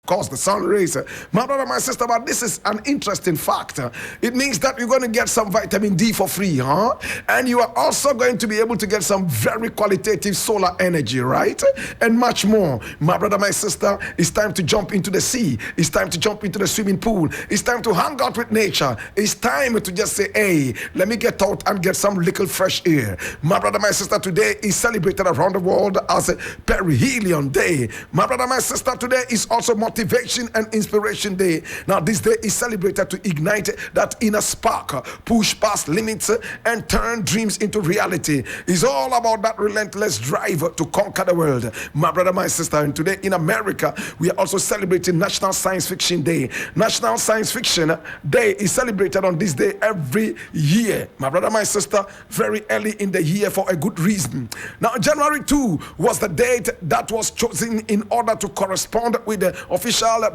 Cause the sun rays. My brother, my sister, but this is an interesting factor. It means that you're going to get some vitamin D for free, huh? And you are also going to be able to get some very qualitative solar energy, right? And much more. My brother, my sister, it's time to jump into the sea. It's time to jump into the swimming pool. It's time to hang out with nature. It's time to just say, hey, let me get out and get some little fresh air. My brother, my sister, today is celebrated around the world as a Perihelion Day. My brother, my sister, today is also Motivation and Inspiration Day. Now, this day is celebrated to ignite that inner spark, push past limits, and turn dreams into reality. It's all about that relentless drive to conquer the world. My brother, my sister, and today in America, we are also celebrating National Science Fiction Day. National Science Fiction Day is celebrated on this day every year. My brother, my sister, very early in the year for a good reason. Now, January 2 was the date that was chosen in order to correspond with the official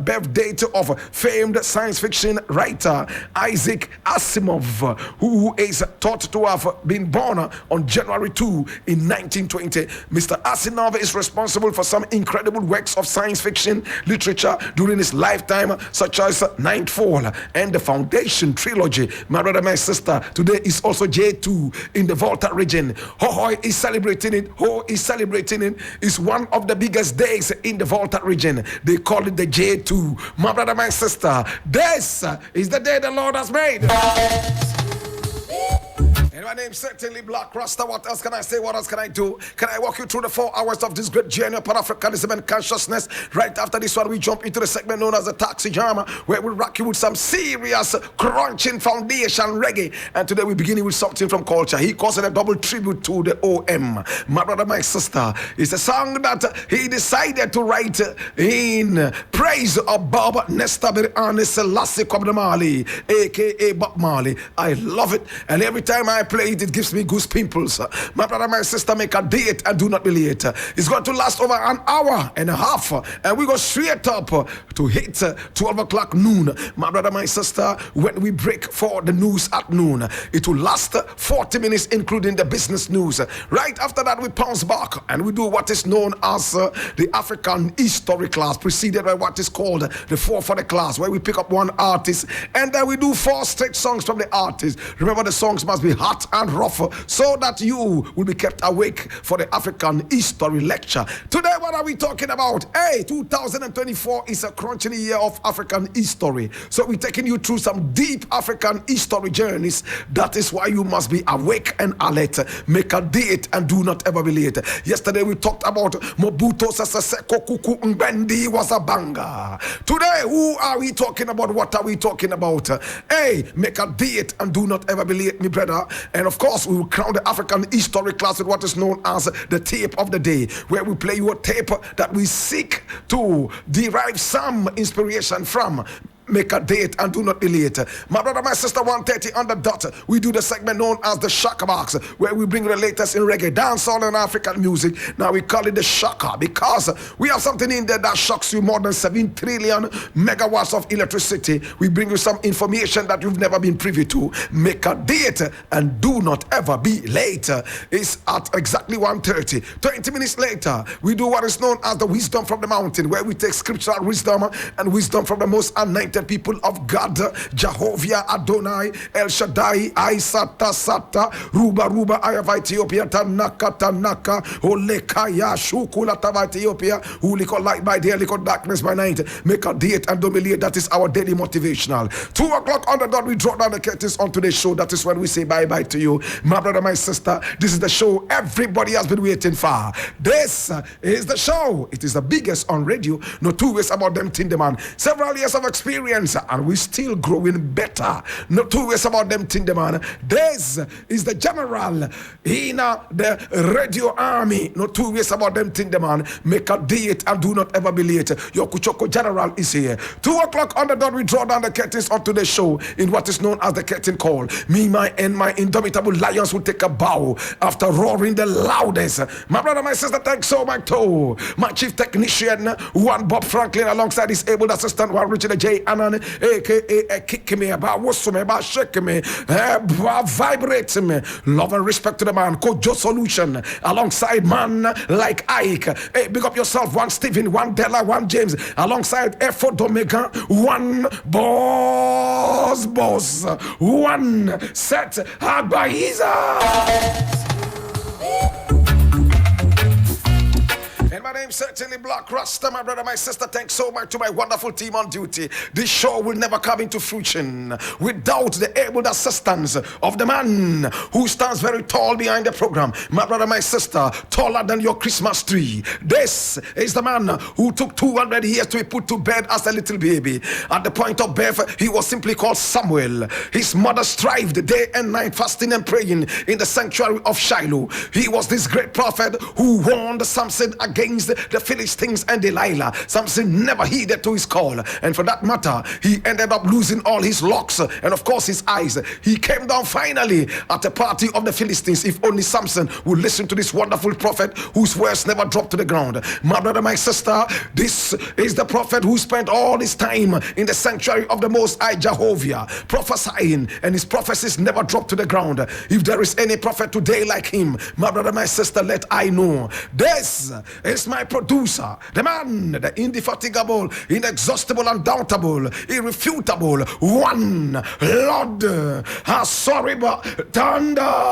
birth date of famed science fiction writer Isaac Asimov, who is thought to have been born on January 2 in 1920. Mr. Asimov is responsible for some incredible works of science fiction literature during his lifetime, such as Nightfall and the Foundation trilogy. My brother, my sister, today is also J2 in the Volta region. Hohoi is celebrating it. Ho is celebrating it. It's one of the biggest days in the Volta region. They call it the J2. My brother, my sister, this is the day the Lord has made. And my name is certainly Blakk Rasta. What else can I say? What else can I do? Can I walk you through the 4 hours of this great journey of Pan-Africanism and consciousness? Right after this one, we jump into the segment known as the Taxi Jam, where we rock you with some serious crunching foundation reggae. And today we're beginning with something from culture. He calls it a double tribute to the OM. My brother, my sister, it's a song that he decided to write in praise of Bob Nesta Birani Selassie Kwabena Mali, aka Bob Marley. I love it, and every time I play it, it gives me goose pimples. My brother, my sister, make a date and do not be late. It's going to last over an hour and a half, and we go straight up to hit 12 o'clock noon. My brother, my sister, when we break for the news at noon, it will last 40 minutes, including the business news. Right after that, we bounce back and we do what is known as the African History class, preceded by what is called the 4 for the class, where we pick up one artist and then we do 4 straight songs from the artist. Remember, the songs must be hot and rough so that you will be kept awake for the African History lecture. Today, what are we talking about? Hey, 2024 is a crunching year of African history. So we're taking you through some deep African history journeys. That is why you must be awake and alert. Make a date and do not ever be late. Yesterday, we talked about Mobutu Sese Seko Kuku Ngbendi was a banger. Today, who are we talking about? What are we talking about? Hey, make a date and do not ever be late, me brother. And of course, we will crown the African History class with what is known as the tape of the day, where we play you a tape that we seek to derive some inspiration from. Make a date and do not be late. My brother, my sister, 1:30 on the dot. We do the segment known as the Shaka Box, where we bring the latest in reggae, dancehall, and African music. Now we call it the Shaka because we have something in there that shocks you. More than 7 trillion megawatts of electricity. We bring you some information that you've never been privy to. Make a date and do not ever be late. It's at exactly 1:30. 20 minutes later, we do what is known as the Wisdom from the Mountain, where we take scriptural wisdom and wisdom from the most anointed people of God, Jehovah Adonai, El Shaddai, Aisata Sata, Ruba, I of Ethiopia, Tanaka, Olekaya, Shukula Tava Ethiopia, who lick light by day, lick darkness by night. Make a date and don't be late. That is our daily motivational. 2 o'clock on the dot, we draw down the curtains on today's show. That is when we say bye-bye to you. My brother, my sister, this is the show everybody has been waiting for. This is the show. It is the biggest on radio. No 2 ways about them, Tinderman. Several years of experience, and we still growing better. No 2 ways about them, Tinderman. This is the general in the radio army. No 2 ways about them, Tinderman. Make a date and do not ever be late. Your Kuchoko general is here. 2 o'clock on the dot, we draw down the curtains of today's show in what is known as the curtain call. Me, my indomitable lions will take a bow after roaring the loudest. My brother, my sister, thanks so much to my chief technician, one Bob Franklin, alongside his able assistant, one Richard J. and Buchanan, aka kick me, about whistle me, about shake me, vibrate me. Love and respect to the man, Kojo Solution, alongside man like Ike. Hey, big up yourself, one Stephen, one Della, one James, alongside Effort Omega, one boss, one set Agbahiza. And my name's certainly Blakk Rasta, my brother, my sister. Thanks so much to my wonderful team on duty. This show will never come into fruition without the able assistance of the man who stands very tall behind the program. My brother, my sister, taller than your Christmas tree. This is the man who took 200 years to be put to bed as a little baby. At the point of birth, he was simply called Samuel. His mother strived day and night, fasting and praying in the sanctuary of Shiloh. He was this great prophet who warned Samson against the Philistines and Delilah. Samson never heeded to his call, and for that matter, he ended up losing all his locks and of course his eyes. He came down finally at a party of the Philistines. If only Samson would listen to this wonderful prophet whose words never dropped to the ground. My brother, my sister, this is the prophet who spent all his time in the sanctuary of the Most High Jehovah prophesying, and his prophecies never dropped to the ground. If there is any prophet today like him, my brother, my sister, let I know. This is my producer, the man, the indefatigable, inexhaustible, undoubtable, irrefutable one, Lord, sorry, but thunder.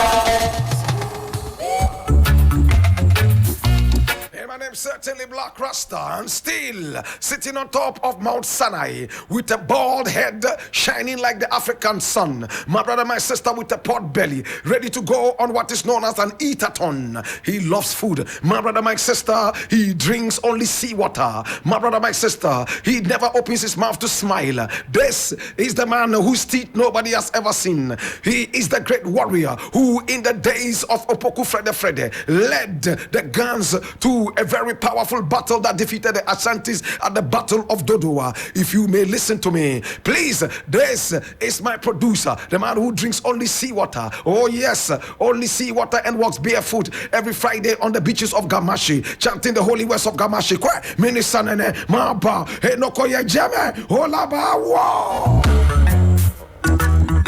My name's certainly Blakk Rasta, and still sitting on top of Mount Sinai with a bald head shining like the African sun. My brother, my sister, with a pot belly, ready to go on what is known as an eat-a-thon. He loves food. My brother, my sister, he drinks only seawater. My brother, my sister, he never opens his mouth to smile. This is the man whose teeth nobody has ever seen. He is the great warrior who, in the days of Opoku Frede, led the guns to a very powerful battle that defeated the Ashantis at the Battle of Dodowa. If you may listen to me, please, this is my producer, the man who drinks only seawater. Oh yes, only seawater, and walks barefoot every Friday on the beaches of Gamashi, chanting the holy words of Gamashi.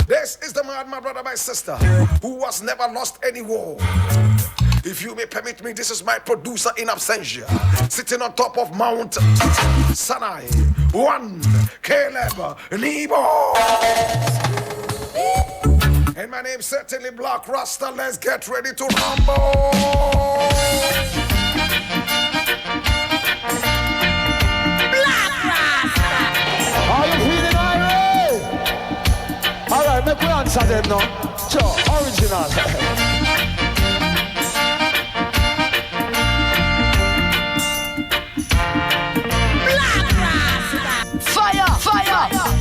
This is the man, my brother, my sister, who has never lost any war. If you may permit me, this is my producer in absentia, sitting on top of Mount Sinai. One, Caleb Nebo. And my name's certainly Blakk Rasta. Let's get ready to rumble. Blakk Rasta. Are you feeling alright? Alright, make we answer them now. Sure, original. Fire, fire.